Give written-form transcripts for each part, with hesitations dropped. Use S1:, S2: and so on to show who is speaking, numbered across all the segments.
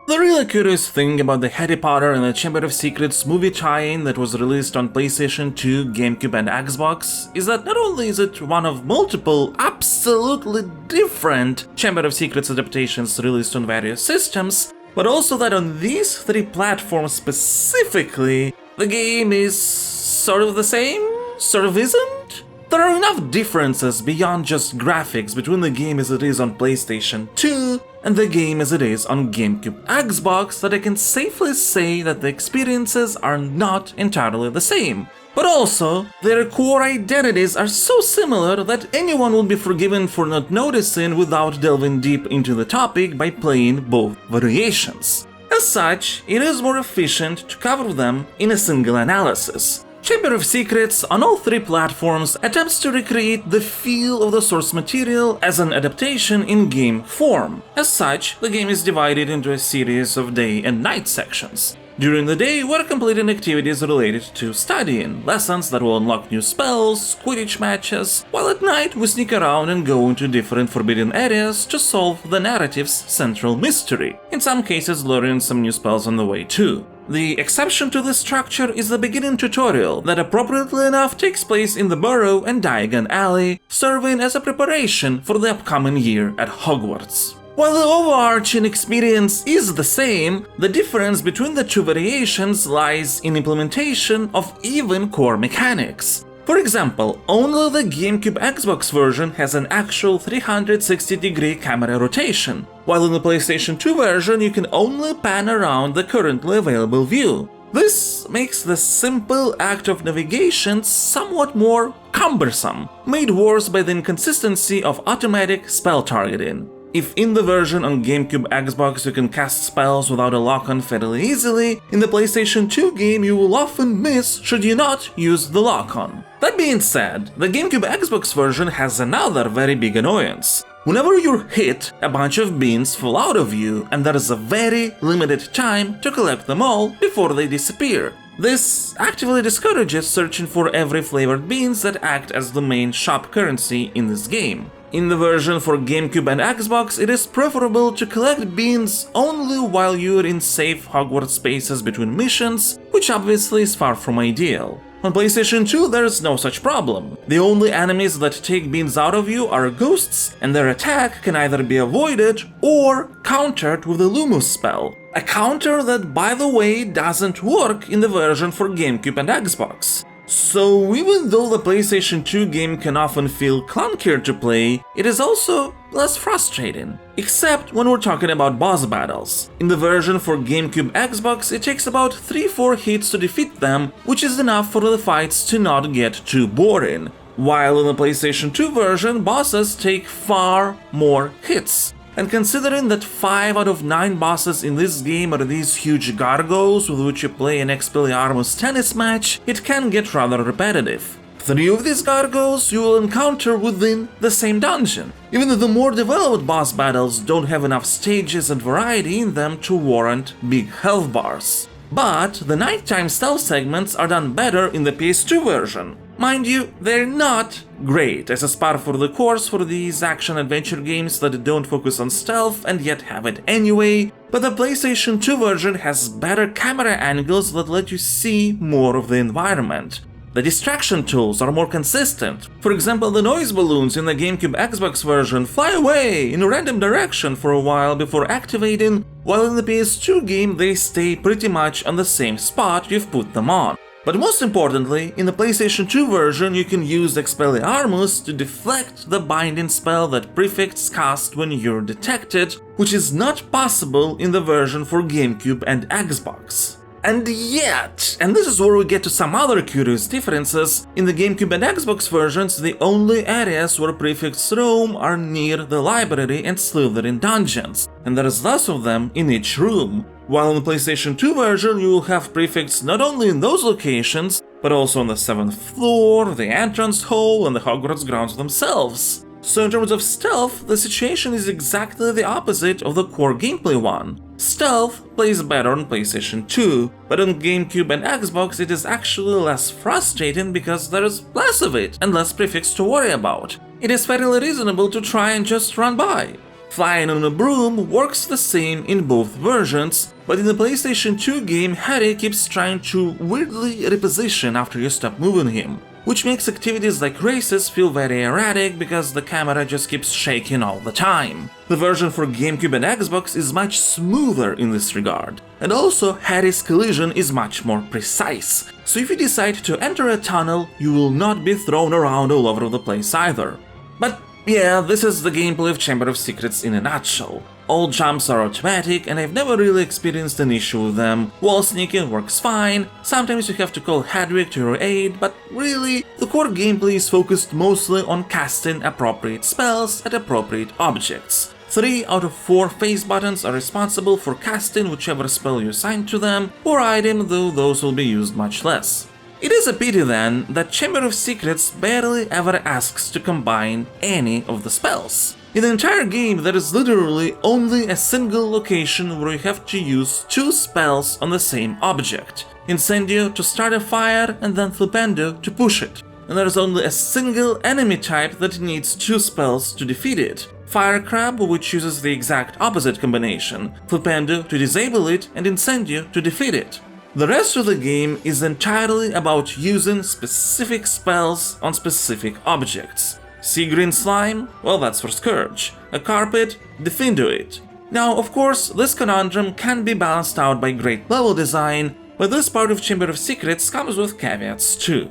S1: The really curious thing about the Harry Potter and the Chamber of Secrets movie tie-in that was released on PlayStation 2, GameCube and Xbox is that not only is it one of multiple absolutely different Chamber of Secrets adaptations released on various systems, but also that on these three platforms specifically, the game is sort of the same, sort of isn't? There are enough differences beyond just graphics between the game as it is on PlayStation 2 and the game as it is on GameCube Xbox that I can safely say that the experiences are not entirely the same. But also, their core identities are so similar that anyone will be forgiven for not noticing without delving deep into the topic by playing both variations. As such, it is more efficient to cover them in a single analysis. Chamber of Secrets on all three platforms attempts to recreate the feel of the source material as an adaptation in game form. As such, the game is divided into a series of day and night sections. During the day, we're completing activities related to studying, lessons that will unlock new spells, Quidditch matches, while at night we sneak around and go into different forbidden areas to solve the narrative's central mystery, in some cases learning some new spells on the way too. The exception to this structure is the beginning tutorial that appropriately enough takes place in the Burrow and Diagon Alley, serving as a preparation for the upcoming year at Hogwarts. While the overarching experience is the same, the difference between the two variations lies in implementation of even core mechanics. For example, only the GameCube Xbox version has an actual 360-degree camera rotation, while in the PlayStation 2 version you can only pan around the currently available view. This makes the simple act of navigation somewhat more cumbersome, made worse by the inconsistency of automatic spell targeting. If in the version on GameCube Xbox you can cast spells without a lock-on fairly easily, in the PlayStation 2 game you will often miss should you not use the lock-on. That being said, the GameCube Xbox version has another very big annoyance. Whenever you're hit, a bunch of beans fall out of you, and there is a very limited time to collect them all before they disappear. This actively discourages searching for every flavored beans that act as the main shop currency in this game. In the version for GameCube and Xbox, it is preferable to collect beans only while you're in safe Hogwarts spaces between missions, which obviously is far from ideal. On PlayStation 2, there is no such problem. The only enemies that take beans out of you are ghosts, and their attack can either be avoided or countered with a Lumos spell. A counter that, by the way, doesn't work in the version for GameCube and Xbox. So even though the PlayStation 2 game can often feel clunkier to play, it is also less frustrating. Except when we're talking about boss battles. In the version for GameCube Xbox, it takes about 3-4 hits to defeat them, which is enough for the fights to not get too boring. While in the PlayStation 2 version, bosses take far more hits. And considering that 5 out of 9 bosses in this game are these huge gargoyles with which you play an Expelliarmus tennis match, it can get rather repetitive. 3 of these gargoyles you will encounter within the same dungeon, even though the more developed boss battles don't have enough stages and variety in them to warrant big health bars. But the nighttime stealth segments are done better in the PS2 version. Mind you, they're not great as a par for the course for these action-adventure games that don't focus on stealth and yet have it anyway, but the PlayStation 2 version has better camera angles that let you see more of the environment. The distraction tools are more consistent. For example, the noise balloons in the GameCube Xbox version fly away in a random direction for a while before activating, while in the PS2 game they stay pretty much on the same spot you've put them on. But most importantly, in the PlayStation 2 version you can use Expelliarmus to deflect the binding spell that prefects cast when you're detected, which is not possible in the version for GameCube and Xbox. And yet, and this is where we get to some other curious differences, in the GameCube and Xbox versions the only areas where prefects roam are near the library and Slytherin dungeons, and there is less of them in each room. While in the PlayStation 2 version you will have prefects not only in those locations, but also on the 7th floor, the entrance hall, and the Hogwarts grounds themselves. So in terms of stealth, the situation is exactly the opposite of the core gameplay one. Stealth plays better on PlayStation 2, but on GameCube and Xbox it is actually less frustrating because there is less of it and less prefix to worry about. It is fairly reasonable to try and just run by. Flying on a broom works the same in both versions, but in the PlayStation 2 game, Harry keeps trying to weirdly reposition after you stop moving him, which makes activities like races feel very erratic because the camera just keeps shaking all the time. The version for GameCube and Xbox is much smoother in this regard, and also Harry's collision is much more precise, so if you decide to enter a tunnel, you will not be thrown around all over the place either. But yeah, this is the gameplay of Chamber of Secrets in a nutshell. All jumps are automatic and I've never really experienced an issue with them. Wall sneaking works fine, sometimes you have to call Hedwig to your aid, but really, the core gameplay is focused mostly on casting appropriate spells at appropriate objects. 3 out of 4 face buttons are responsible for casting whichever spell you assign to them, or item, though those will be used much less. It is a pity then that Chamber of Secrets barely ever asks to combine any of the spells. In the entire game there is literally only a single location where you have to use 2 spells on the same object. Incendio to start a fire and then Flipendo to push it. And there is only a single enemy type that needs 2 spells to defeat it. Fire Crab, which uses the exact opposite combination, Flipendo to disable it and Incendio to defeat it. The rest of the game is entirely about using specific spells on specific objects. Sea Green Slime? Well, that's for Scourge. A carpet? Defindo it. Now, of course, this conundrum can be balanced out by great level design, but this part of Chamber of Secrets comes with caveats too.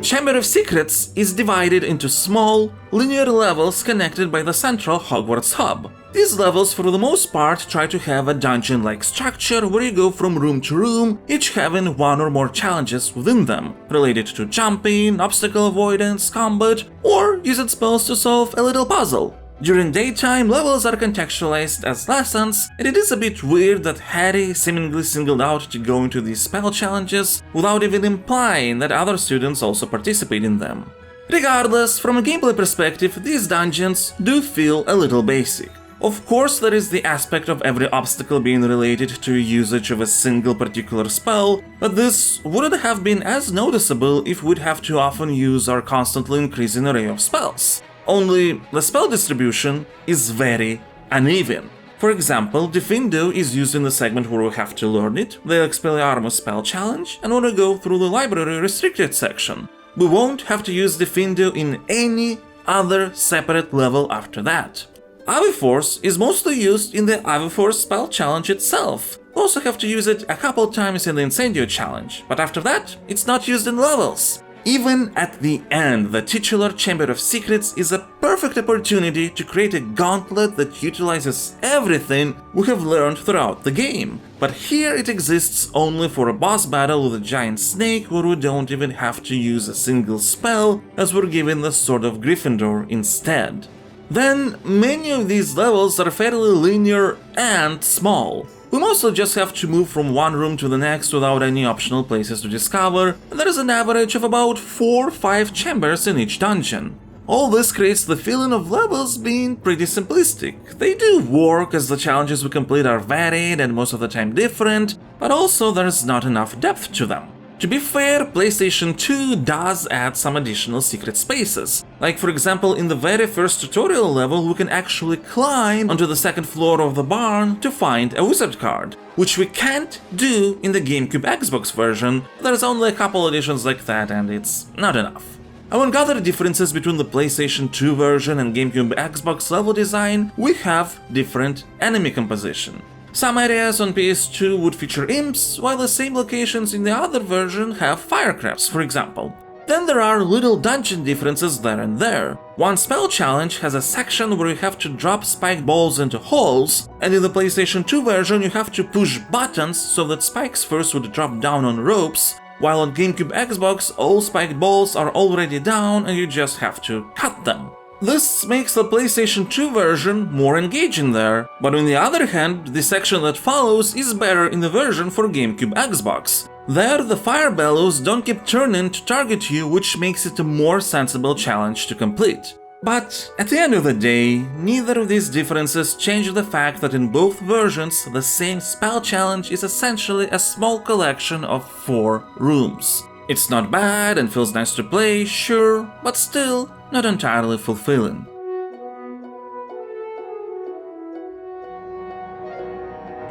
S1: Chamber of Secrets is divided into small, linear levels connected by the central Hogwarts hub. These levels for the most part try to have a dungeon-like structure where you go from room to room, each having 1 or more challenges within them, related to jumping, obstacle avoidance, combat, or using spells to solve a little puzzle. During daytime, levels are contextualized as lessons, and it is a bit weird that Harry seemingly singled out to go into these spell challenges without even implying that other students also participate in them. Regardless, from a gameplay perspective, these dungeons do feel a little basic. Of course, there is the aspect of every obstacle being related to usage of a single particular spell, but this wouldn't have been as noticeable if we'd have to often use our constantly increasing array of spells. Only the spell distribution is very uneven. For example, Defindo is used in the segment where we have to learn it, the Expelliarmus spell challenge, and when we go through the library restricted section. We won't have to use Defindo in any other separate level after that. Aviforce is mostly used in the Aviforce spell challenge itself. We also have to use it a couple times in the Incendio challenge, but after that, it's not used in levels. Even at the end, the titular Chamber of Secrets is a perfect opportunity to create a gauntlet that utilizes everything we have learned throughout the game. But here it exists only for a boss battle with a giant snake where we don't even have to use a single spell, as we're given the Sword of Gryffindor instead. Then, many of these levels are fairly linear and small. We mostly just have to move from one room to the next without any optional places to discover, and there is an average of about 4 or 5 chambers in each dungeon. All this creates the feeling of levels being pretty simplistic. They do work as the challenges we complete are varied and most of the time different, but also there's not enough depth to them. To be fair, PlayStation 2 does add some additional secret spaces. Like for example, in the very first tutorial level we can actually climb onto the second floor of the barn to find a wizard card, which we can't do in the GameCube Xbox version. There's only a couple editions like that and it's not enough. Among other differences between the PlayStation 2 version and GameCube Xbox level design, we have different enemy composition. Some areas on PS2 would feature imps, while the same locations in the other version have firecrabs, for example. Then there are little dungeon differences there and there. One spell challenge has a section where you have to drop spiked balls into holes, and in the PlayStation 2 version you have to push buttons so that spikes first would drop down on ropes, while on GameCube Xbox all spiked balls are already down and you just have to cut them. This makes the PlayStation 2 version more engaging there, but on the other hand, the section that follows is better in the version for GameCube Xbox. There, the fire bellows don't keep turning to target you, which makes it a more sensible challenge to complete. But at the end of the day, neither of these differences change the fact that in both versions, the same spell challenge is essentially a small collection of 4 rooms. It's not bad and feels nice to play, sure, but still not entirely fulfilling.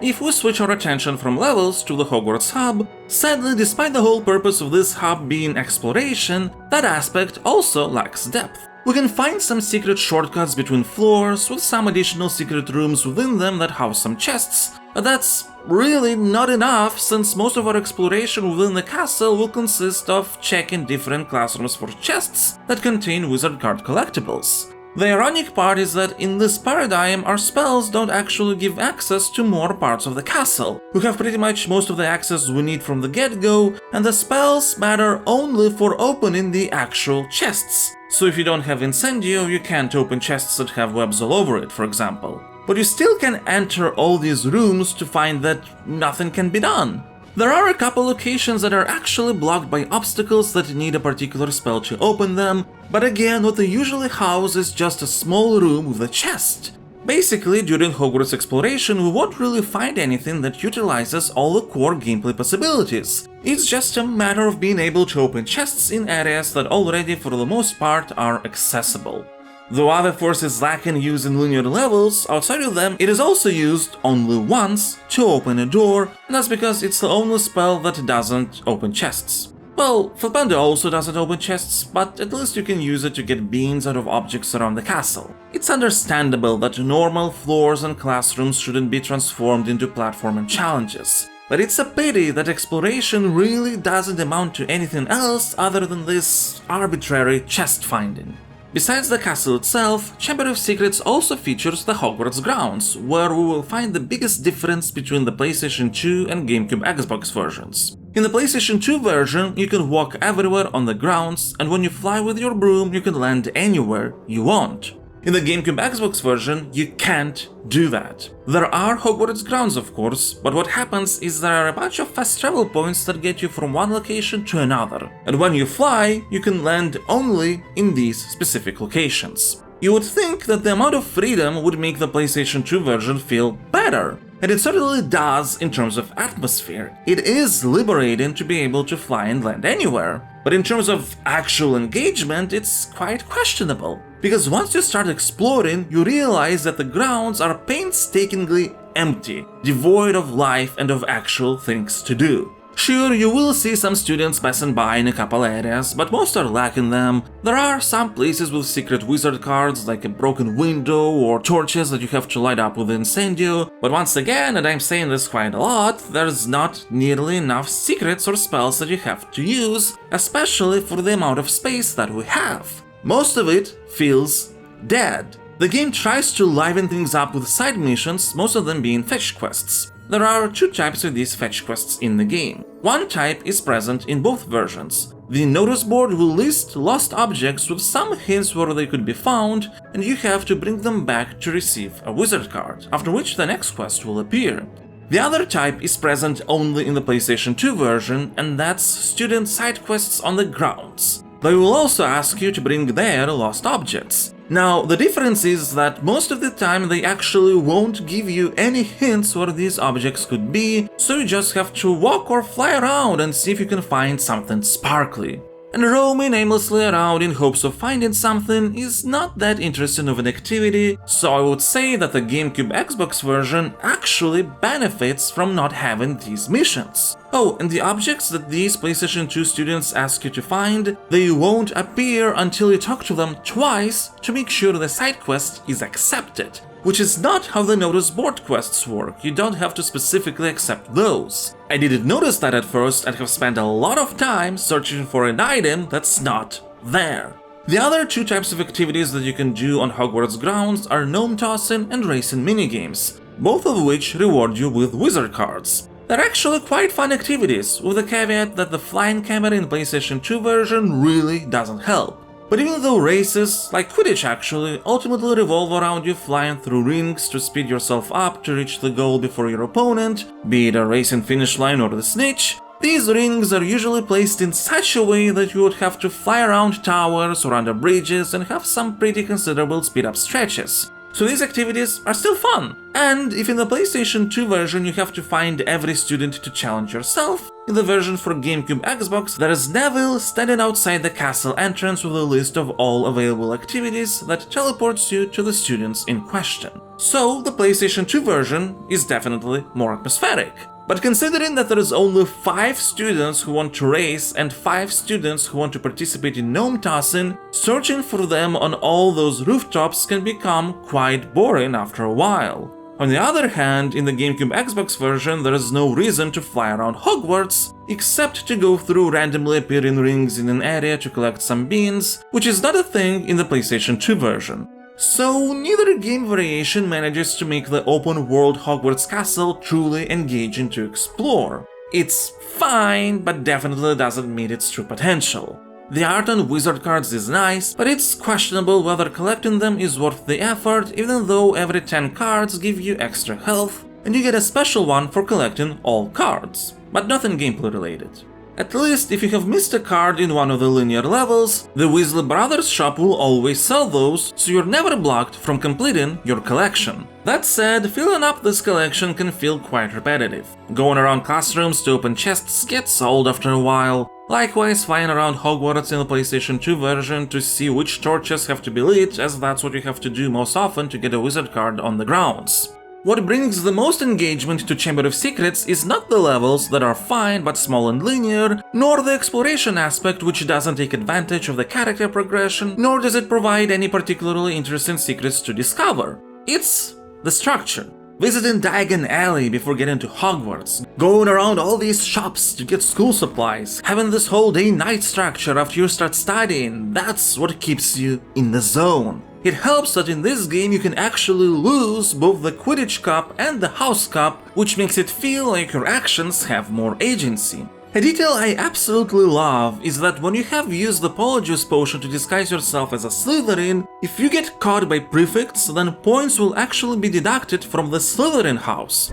S1: If we switch our attention from levels to the Hogwarts hub, sadly, despite the whole purpose of this hub being exploration, that aspect also lacks depth. We can find some secret shortcuts between floors, with some additional secret rooms within them that house some chests, but that's really not enough, since most of our exploration within the castle will consist of checking different classrooms for chests that contain wizard card collectibles. The ironic part is that in this paradigm, our spells don't actually give access to more parts of the castle. We have pretty much most of the access we need from the get-go, and the spells matter only for opening the actual chests. So if you don't have Incendio, you can't open chests that have webs all over it, for example. But you still can enter all these rooms to find that nothing can be done. There are a couple locations that are actually blocked by obstacles that need a particular spell to open them, but again, what they usually house is just a small room with a chest. Basically, during Hogwarts exploration, we won't really find anything that utilizes all the core gameplay possibilities. It's just a matter of being able to open chests in areas that already, for the most part, are accessible. Though other forces lacking use in linear levels, outside of them it is also used only once to open a door, and that's because it's the only spell that doesn't open chests. Well, Flipendo also doesn't open chests, but at least you can use it to get beans out of objects around the castle. It's understandable that normal floors and classrooms shouldn't be transformed into platforming challenges, but it's a pity that exploration really doesn't amount to anything else other than this arbitrary chest finding. Besides the castle itself, Chamber of Secrets also features the Hogwarts grounds, where we will find the biggest difference between the PlayStation 2 and GameCube Xbox versions. In the PlayStation 2 version, you can walk everywhere on the grounds, and when you fly with your broom, you can land anywhere you want. In the GameCube Xbox version, you can't do that. There are Hogwarts grounds, of course, but what happens is there are a bunch of fast travel points that get you from one location to another, and when you fly, you can land only in these specific locations. You would think that the amount of freedom would make the PlayStation 2 version feel better, and it certainly does in terms of atmosphere. It is liberating to be able to fly and land anywhere, but in terms of actual engagement, it's quite questionable. Because once you start exploring, you realize that the grounds are painstakingly empty, devoid of life and of actual things to do. Sure, you will see some students passing by in a couple areas, but most are lacking them. There are some places with secret wizard cards, like a broken window or torches that you have to light up with Incendio, but once again, and I'm saying this quite a lot, there's not nearly enough secrets or spells that you have to use, especially for the amount of space that we have. Most of it feels dead. The game tries to liven things up with side missions, most of them being fetch quests. There are two types of these fetch quests in the game. One type is present in both versions. The notice board will list lost objects with some hints where they could be found, and you have to bring them back to receive a wizard card, after which the next quest will appear. The other type is present only in the PlayStation 2 version, and that's student side quests on the grounds. They will also ask you to bring their lost objects. Now, the difference is that most of the time they actually won't give you any hints where these objects could be, so you just have to walk or fly around and see if you can find something sparkly. And roaming aimlessly around in hopes of finding something is not that interesting of an activity, so I would say that the GameCube Xbox version actually benefits from not having these missions. Oh, and the objects that these PlayStation 2 students ask you to find, they won't appear until you talk to them twice to make sure the side quest is accepted. Which is not how the notice board quests work, you don't have to specifically accept those. I didn't notice that at first and have spent a lot of time searching for an item that's not there. The other two types of activities that you can do on Hogwarts grounds are gnome tossing and racing minigames, both of which reward you with wizard cards. They're actually quite fun activities, with the caveat that the flying camera in PlayStation 2 version really doesn't help. But even though races, like Quidditch actually, ultimately revolve around you flying through rings to speed yourself up to reach the goal before your opponent, be it a racing finish line or the snitch, these rings are usually placed in such a way that you would have to fly around towers or under bridges and have some pretty considerable speed-up stretches. so these activities are still fun. And if in the PlayStation 2 version you have to find every student to challenge yourself, in the version for GameCube Xbox there is Neville standing outside the castle entrance with a list of all available activities that teleports you to the students in question. So the PlayStation 2 version is definitely more atmospheric. But considering that there is only 5 students who want to race and 5 students who want to participate in gnome tossing, searching for them on all those rooftops can become quite boring after a while. On the other hand, in the GameCube Xbox version there is no reason to fly around Hogwarts, except to go through randomly appearing rings in an area to collect some beans, which is not a thing in the PlayStation 2 version. So neither game variation manages to make the open-world Hogwarts castle truly engaging to explore. It's fine, but definitely doesn't meet its true potential. The art on wizard cards is nice, but it's questionable whether collecting them is worth the effort, even though every 10 cards give you extra health, and you get a special one for collecting all cards, but nothing gameplay related. At least if you have missed a card in one of the linear levels, the Weasley Brothers shop will always sell those, so you're never blocked from completing your collection. That said, filling up this collection can feel quite repetitive. Going around classrooms to open chests gets old after a while. Likewise, flying around Hogwarts in the PlayStation 2 version to see which torches have to be lit, as that's what you have to do most often to get a wizard card on the grounds. What brings the most engagement to Chamber of Secrets is not the levels that are fine but small and linear, nor the exploration aspect which doesn't take advantage of the character progression, nor does it provide any particularly interesting secrets to discover. It's the structure. Visiting Diagon Alley before getting to Hogwarts, going around all these shops to get school supplies, having this whole day-night structure after you start studying, that's what keeps you in the zone. It helps that in this game you can actually lose both the Quidditch Cup and the House Cup, which makes it feel like your actions have more agency. A detail I absolutely love is that when you have used the Polyjuice potion to disguise yourself as a Slytherin, if you get caught by prefects, then points will actually be deducted from the Slytherin house.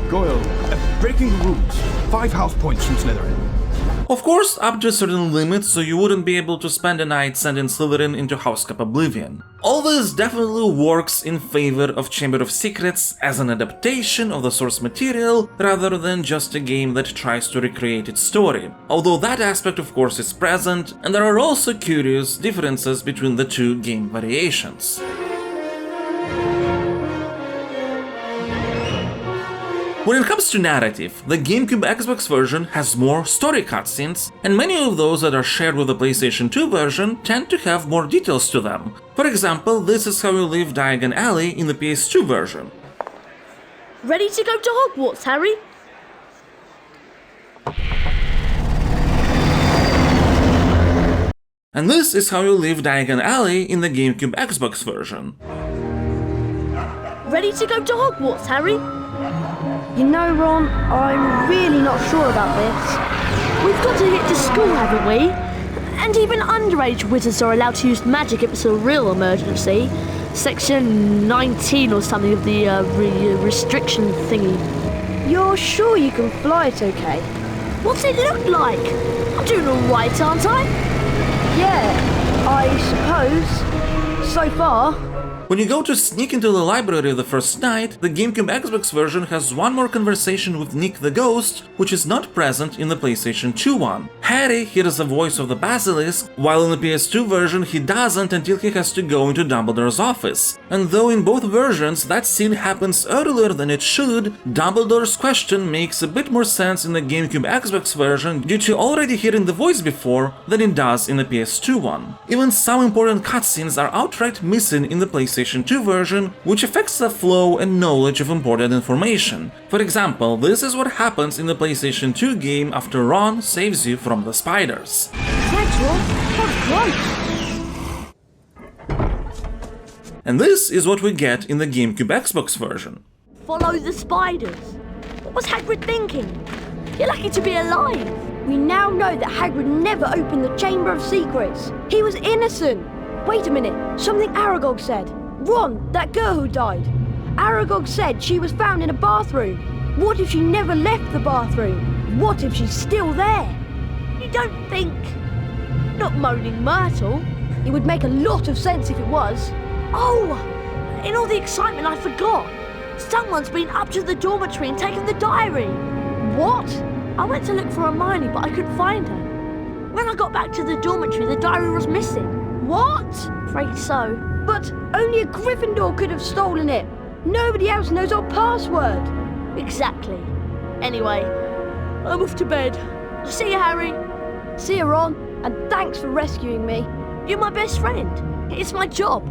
S2: Goyle, breaking the rules. 5 house points from Slytherin.
S1: Of course, up to a certain limit, so you wouldn't be able to spend a night sending Slytherin into House Cup Oblivion. All this definitely works in favor of Chamber of Secrets as an adaptation of the source material, rather than just a game that tries to recreate its story. Although that aspect of course is present, and there are also curious differences between the two game variations. When it comes to narrative, the GameCube Xbox version has more story cutscenes, and many of those that are shared with the PlayStation 2 version tend to have more details to them. For example, this is how you leave Diagon Alley in the PS2 version.
S3: Ready to go to Hogwarts, Harry?
S1: And this is how you leave Diagon Alley in the GameCube Xbox version.
S3: Ready to go to Hogwarts, Harry?
S4: You know, Ron, I'm really not sure about this.
S3: We've got to get to school, haven't we? And even underage wizards are allowed to use magic if it's a real emergency. Section 19 or something of the restriction thingy.
S4: You're sure you can fly it okay?
S3: What's it look like? I'm doing all right, aren't I?
S4: Yeah, I suppose. So far.
S1: When you go to sneak into the library the first night, the GameCube Xbox version has one more conversation with Nick the Ghost, which is not present in the PlayStation 2 one. Harry hears the voice of the Basilisk, while in the PS2 version he doesn't until he has to go into Dumbledore's office. And though in both versions that scene happens earlier than it should, Dumbledore's question makes a bit more sense in the GameCube Xbox version due to already hearing the voice before than it does in the PS2 one. Even some important cutscenes are outright missing in the PlayStation 2 version, which affects the flow and knowledge of important information. For example, this is what happens in the PlayStation 2 game after Ron saves you from the spiders.
S3: Thanks, Ron. That's great.
S1: And this is what we get in the GameCube Xbox version.
S3: Follow the spiders. What was Hagrid thinking? You're lucky to be alive.
S4: We now know that Hagrid never opened the Chamber of Secrets. He was innocent. Wait a minute, something Aragog said. Ron, that girl who died. Aragog said she was found in a bathroom. What if she never left the bathroom? What if she's still there?
S3: You don't think... Not Moaning Myrtle?
S4: It would make a lot of sense if it was.
S3: Oh, In all the excitement, I forgot. Someone's been up to the dormitory and taken the diary.
S4: What?
S3: I went to look for Hermione, but I couldn't find her. When I got back to the dormitory, the diary was missing.
S4: What?
S3: Afraid so.
S4: But only a Gryffindor could have stolen it. Nobody else knows our password.
S3: Exactly. Anyway, I'm off to bed. See you, Harry.
S4: See you, Ron, and thanks for rescuing me.
S3: You're my best friend. It's my job.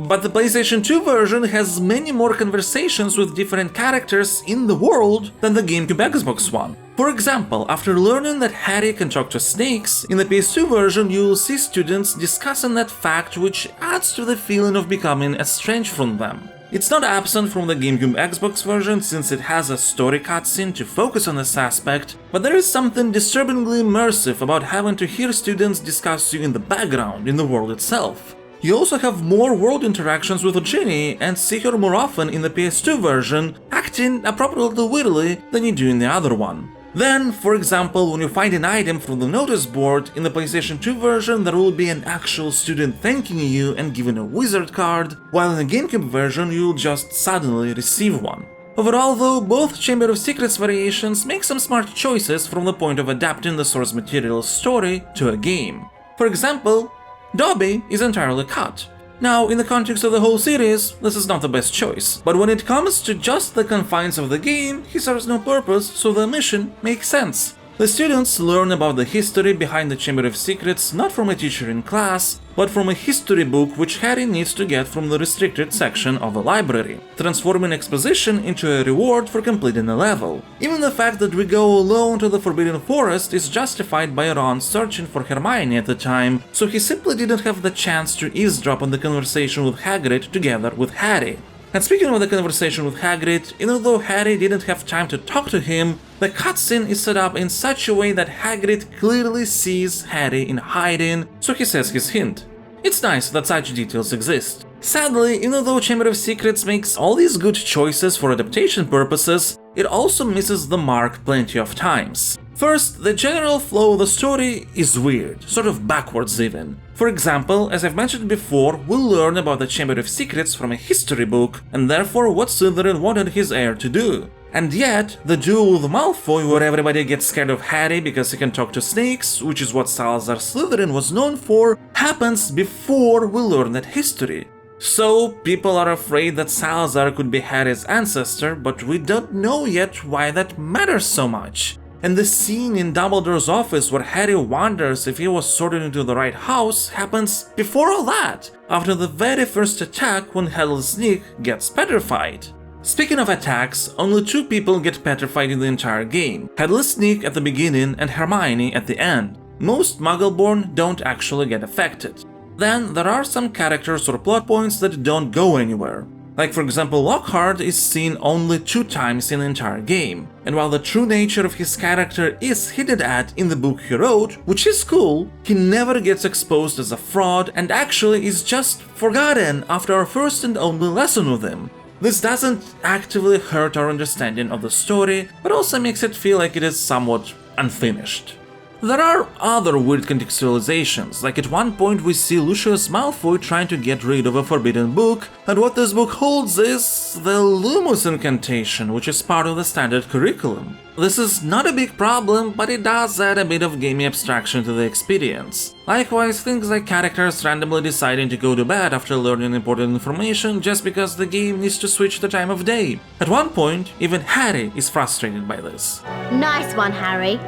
S1: But the PlayStation 2 version has many more conversations with different characters in the world than the GameCube Xbox one. For example, after learning that Harry can talk to snakes, in the PS2 version you will see students discussing that fact, which adds to the feeling of becoming estranged from them. It's not absent from the GameCube Xbox version since it has a story cutscene to focus on this aspect, but there is something disturbingly immersive about having to hear students discuss you in the background in the world itself. You also have more world interactions with Ginny and see her more often in the PS2 version, acting appropriately wittily than you do in the other one. Then, for example, when you find an item from the notice board, in the PlayStation 2 version there will be an actual student thanking you and giving a wizard card, while in the GameCube version you will just suddenly receive one. Overall though, both Chamber of Secrets variations make some smart choices from the point of adapting the source material's story to a game. For example, Dobby is entirely cut. Now, in the context of the whole series, this is not the best choice, but when it comes to just the confines of the game, he serves no purpose, so the omission makes sense. The students learn about the history behind the Chamber of Secrets not from a teacher in class, but from a history book which Harry needs to get from the restricted section of the library, transforming exposition into a reward for completing a level. Even the fact that we go alone to the Forbidden Forest is justified by Ron searching for Hermione at the time, so he simply didn't have the chance to eavesdrop on the conversation with Hagrid together with Harry. And speaking of the conversation with Hagrid, even though Harry didn't have time to talk to him, the cutscene is set up in such a way that Hagrid clearly sees Harry in hiding, so he says his hint. It's nice that such details exist. Sadly, even though Chamber of Secrets makes all these good choices for adaptation purposes, it also misses the mark plenty of times. First, the general flow of the story is weird, sort of backwards even. For example, as I've mentioned before, we'll learn about the Chamber of Secrets from a history book, and therefore what Slytherin wanted his heir to do. And yet, the duel with Malfoy, where everybody gets scared of Harry because he can talk to snakes, which is what Salazar Slytherin was known for, happens before we learn that history. So, people are afraid that Salazar could be Harry's ancestor, but we don't know yet why that matters so much. And the scene in Dumbledore's office where Harry wonders if he was sorted into the right house happens before all that, after the very first attack when Headless Nick gets petrified. Speaking of attacks, only two people get petrified in the entire game, Headless Nick at the beginning and Hermione at the end. Most Muggleborn don't actually get affected. Then there are some characters or plot points that don't go anywhere. Like for example, Lockhart is seen only 2 times in the entire game, and while the true nature of his character is hinted at in the book he wrote, which is cool, he never gets exposed as a fraud and actually is just forgotten after our first and only lesson with him. This doesn't actively hurt our understanding of the story, but also makes it feel like it is somewhat unfinished. There are other weird contextualizations, like at one point we see Lucius Malfoy trying to get rid of a forbidden book, and what this book holds is the Lumos incantation, which is part of the standard curriculum. This is not a big problem, but it does add a bit of gamey abstraction to the experience. Likewise, things like characters randomly deciding to go to bed after learning important information just because the game needs to switch the time of day. At one point, even Harry is frustrated by this.
S5: Nice one, Harry.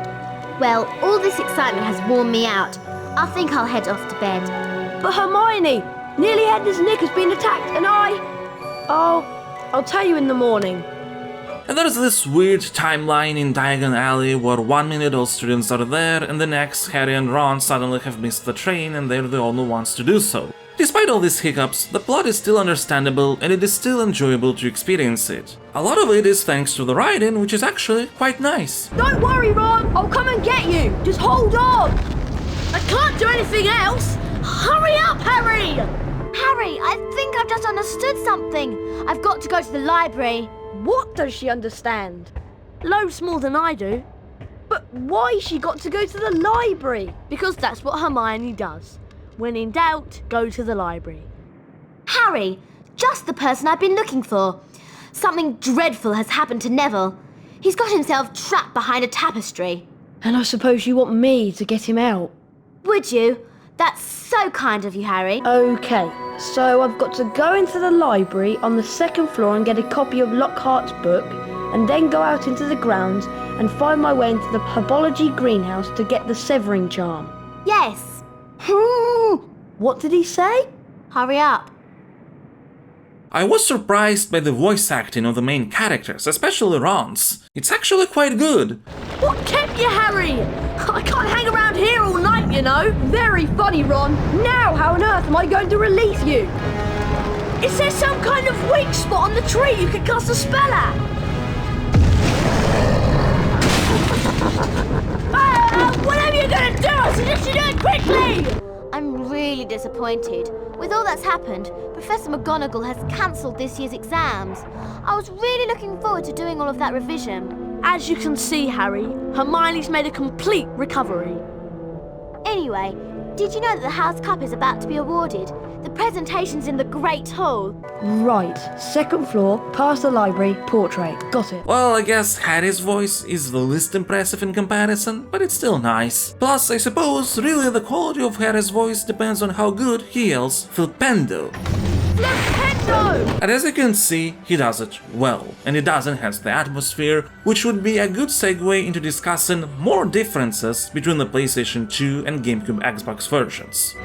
S5: Well, all this excitement has worn me out. I think I'll head off to bed.
S4: But Hermione, nearly Headless Nick has been attacked and I'll tell you in the morning.
S1: And there's this weird timeline in Diagon Alley where 1 minute all students are there and the next Harry and Ron suddenly have missed the train and they're the only ones to do so. Despite all these hiccups, the plot is still understandable and it is still enjoyable to experience it. A lot of it is thanks to the writing, which is actually quite nice.
S4: Don't worry, Ron, I'll come and get you. Just hold on.
S3: I can't do anything else! Hurry up, Harry!
S5: Harry, I think I've just understood something. I've got to go to the library.
S4: What does she understand?
S3: Loads more than I do.
S4: But why she got to go to the library?
S3: Because that's what Hermione does. When in doubt, go to the library.
S5: Harry, Just the person I've been looking for. Something dreadful has happened to Neville. He's got himself trapped behind a tapestry.
S4: And I suppose you want me to get him out?
S5: Would you? That's so kind of you, Harry.
S4: Okay, so I've got to go into the library on the second floor and get a copy of Lockhart's book, and then go out into the grounds and find my way into the herbology greenhouse to get the severing charm.
S5: Yes.
S4: What did he say?
S5: Hurry up.
S1: I was surprised by the voice acting of the main characters, especially Ron's. It's actually quite good.
S3: What kept you, Harry? I can't hang around here all night, you know.
S4: Very funny, Ron. Now how on earth am I going to release you?
S3: Is there some kind of weak spot on the tree you could cast a spell at? Whatever you're gonna do, I suggest you do it quickly!
S5: I'm really disappointed. With all that's happened, Professor McGonagall has cancelled this year's exams. I was really looking forward to doing all of that revision.
S3: As you can see, Harry, Hermione's made a complete recovery.
S5: Anyway, did you know that the House Cup is about to be awarded? The presentation's in the Great Hall.
S4: Right, second floor, past the library, portrait. Got it.
S1: Well, I guess Harry's voice is the least impressive in comparison, but it's still nice. Plus, I suppose, really the quality of Harry's voice depends on how good he yells Flipendo.
S3: Flipendo!
S1: And as you can see, he does it well, and it does enhance the atmosphere, which would be a good segue into discussing more differences between the PlayStation 2 and GameCube Xbox versions.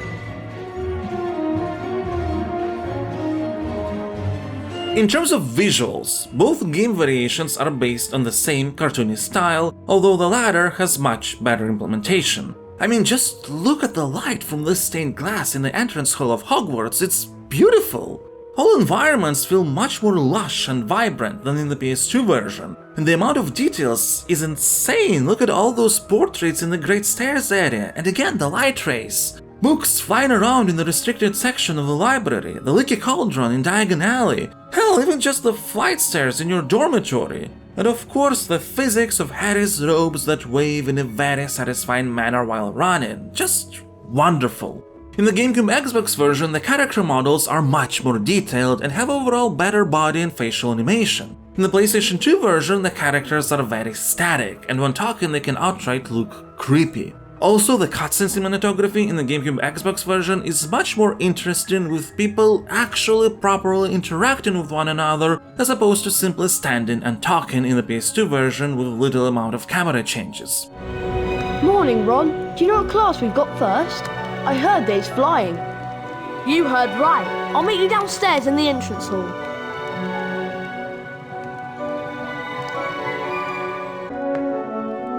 S1: In terms of visuals, both game variations are based on the same cartoony style, although the latter has much better implementation. I mean, just look at the light from this stained glass in the entrance hall of Hogwarts, it's beautiful! All environments feel much more lush and vibrant than in the PS2 version, and the amount of details is insane. Look at all those portraits in the Great Stairs area, and again the light rays. Books flying around in the restricted section of the library, the leaky cauldron in Diagon Alley, hell, even just the flight stairs in your dormitory. And of course the physics of Harry's robes that wave in a very satisfying manner while running. Just wonderful. In the GameCube Xbox version, the character models are much more detailed and have overall better body and facial animation. In the PlayStation 2 version, the characters are very static, and when talking they can outright look creepy. Also, the cutscene cinematography in the GameCube Xbox version is much more interesting, with people actually properly interacting with one another, as opposed to simply standing and talking in the PS2 version with little amount of camera changes.
S4: Morning, Ron. Do you know what class we've got first? I heard that it's flying.
S3: You heard right. I'll meet you downstairs in the entrance hall.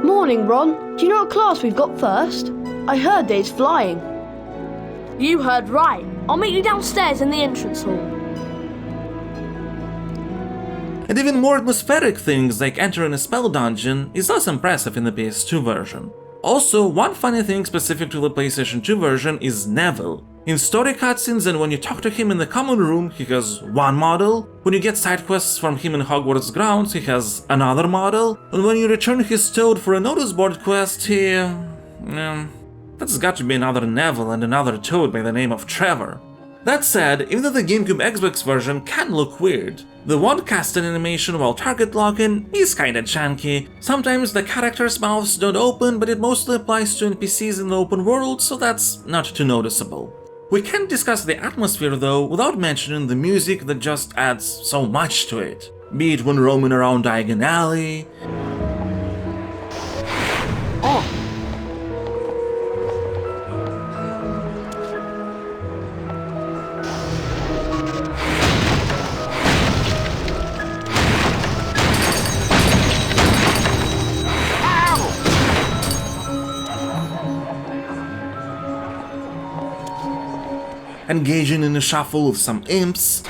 S4: Morning, Ron. Do you know what class we've got first? I heard that it's flying.
S3: You heard right. I'll meet you downstairs in the entrance hall.
S1: And even more atmospheric things like entering a spell dungeon is less impressive in the PS2 version. Also, one funny thing specific to the PlayStation 2 version is Neville. In story cutscenes and when you talk to him in the common room, he has one model. When you get side quests from him in Hogwarts grounds, he has another model. And when you return his toad for a notice board quest, that's got to be another Neville and another toad by the name of Trevor. That said, even though the GameCube Xbox version can look weird, the one casting animation while target locking is kinda janky. Sometimes the characters' mouths don't open, but it mostly applies to NPCs in the open world, so that's not too noticeable. We can't discuss the atmosphere though without mentioning the music that just adds so much to it. Be it when roaming around Diagon Alley, engaging in a shuffle with some imps,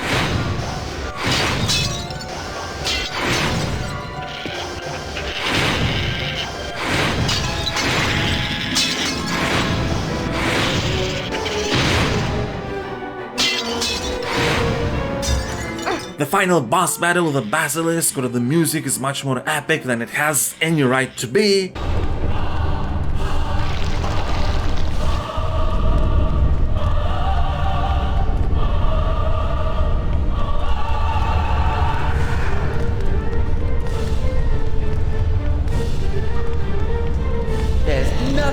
S1: the final boss battle with the Basilisk, where the music is much more epic than it has any right to be.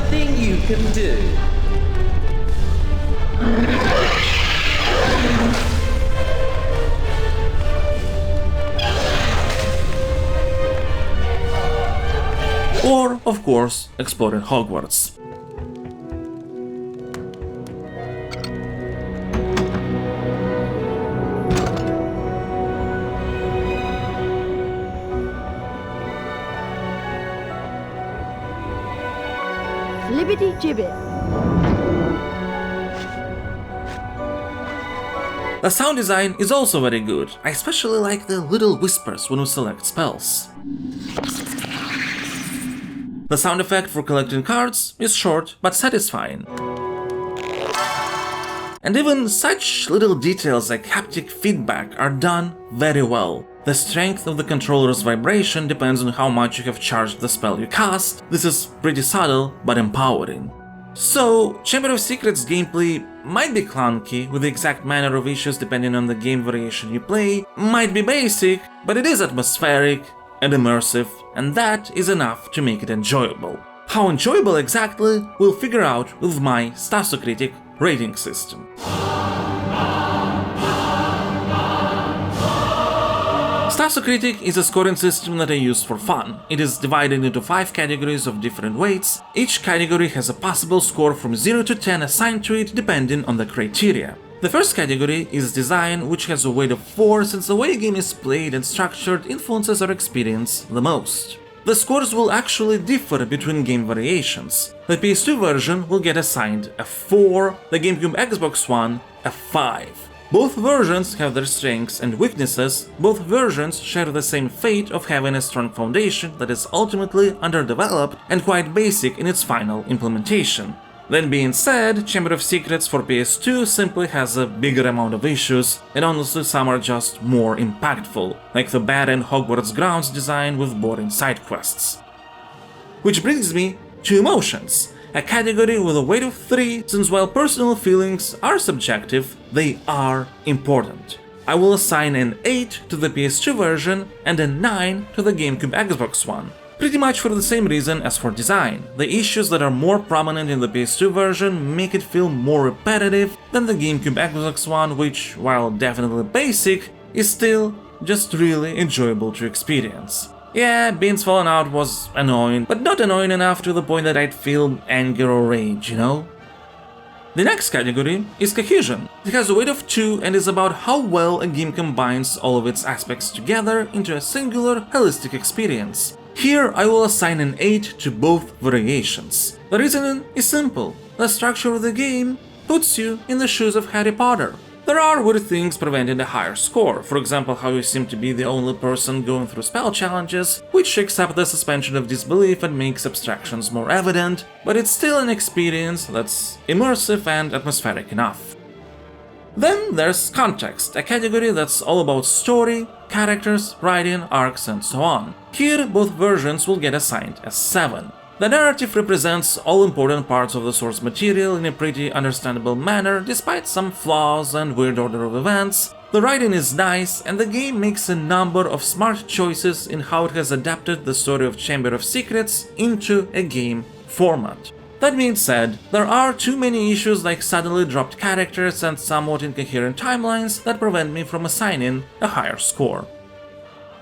S6: nothing you can do.
S1: Or, of course, exploring Hogwarts.
S4: Flibbity gibbet.
S1: The sound design is also very good. I especially like the little whispers when we select spells. The sound effect for collecting cards is short but satisfying. And even such little details like haptic feedback are done very well. The strength of the controller's vibration depends on how much you have charged the spell you cast. This is pretty subtle but empowering. So, Chamber of Secrets gameplay might be clunky, with the exact manner of issues depending on the game variation you play, might be basic, but it is atmospheric and immersive, and that is enough to make it enjoyable. How enjoyable exactly, we'll figure out with my Stasocritic rating system. Stasocritic is a scoring system that I use for fun. It is divided into 5 categories of different weights. Each category has a possible score from 0 to 10 assigned to it depending on the criteria. The first category is design, which has a weight of 4 since the way a game is played and structured influences our experience the most. The scores will actually differ between game variations. The PS2 version will get assigned a 4, the GameCube Xbox One a 5. Both versions have their strengths and weaknesses, both versions share the same fate of having a strong foundation that is ultimately underdeveloped and quite basic in its final implementation. That being said, Chamber of Secrets for PS2 simply has a bigger amount of issues, and honestly some are just more impactful, like the bad and Hogwarts grounds design with boring side quests. Which brings me to emotions, a category with a weight of 3, since while personal feelings are subjective, they are important. I will assign an 8 to the PS2 version and a 9 to the GameCube Xbox One. Pretty much for the same reason as for design. The issues that are more prominent in the PS2 version make it feel more repetitive than the GameCube Xbox One, which, while definitely basic, is still just really enjoyable to experience. Yeah, Beans falling out was annoying, but not annoying enough to the point that I'd feel anger or rage, you know? The next category is cohesion. It has a weight of 2 and is about how well a game combines all of its aspects together into a singular, holistic experience. Here I will assign an 8 to both variations. The reasoning is simple. The structure of the game puts you in the shoes of Harry Potter. There are weird things preventing a higher score, for example how you seem to be the only person going through spell challenges, which shakes up the suspension of disbelief and makes abstractions more evident, but it's still an experience that's immersive and atmospheric enough. Then there's context, a category that's all about story, characters, writing, arcs, and so on. Here, both versions will get assigned a 7. The narrative represents all important parts of the source material in a pretty understandable manner, despite some flaws and weird order of events. The writing is nice, and the game makes a number of smart choices in how it has adapted the story of Chamber of Secrets into a game format. That being said, there are too many issues like suddenly dropped characters and somewhat incoherent timelines that prevent me from assigning a higher score.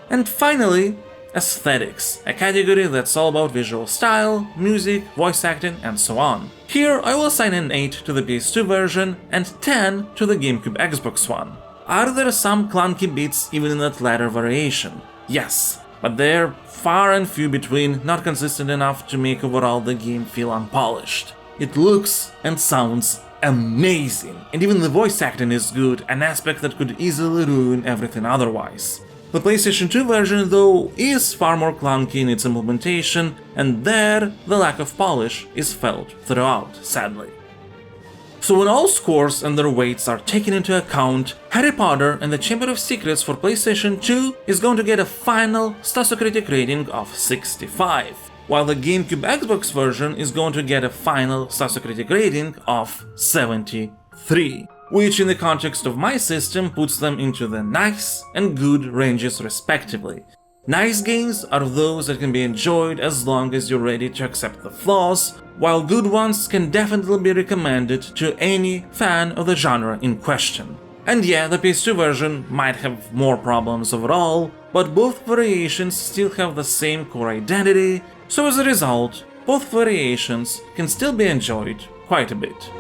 S1: And finally, aesthetics, a category that's all about visual style, music, voice acting, and so on. Here I will assign an 8 to the PS2 version and 10 to the GameCube Xbox One. Are there some clunky bits even in that latter variation? Yes, but they're far and few between, not consistent enough to make overall the game feel unpolished. It looks and sounds amazing, and even the voice acting is good, an aspect that could easily ruin everything otherwise. The PlayStation 2 version, though, is far more clunky in its implementation, and there the lack of polish is felt throughout, sadly. So when all scores and their weights are taken into account, Harry Potter and the Chamber of Secrets for PlayStation 2 is going to get a final Stasocritic rating of 65, while the GameCube Xbox version is going to get a final Stasocritic rating of 73. Which in the context of my system puts them into the nice and good ranges respectively. Nice games are those that can be enjoyed as long as you're ready to accept the flaws, while good ones can definitely be recommended to any fan of the genre in question. And yeah, the PS2 version might have more problems overall, but both variations still have the same core identity, so as a result, both variations can still be enjoyed quite a bit.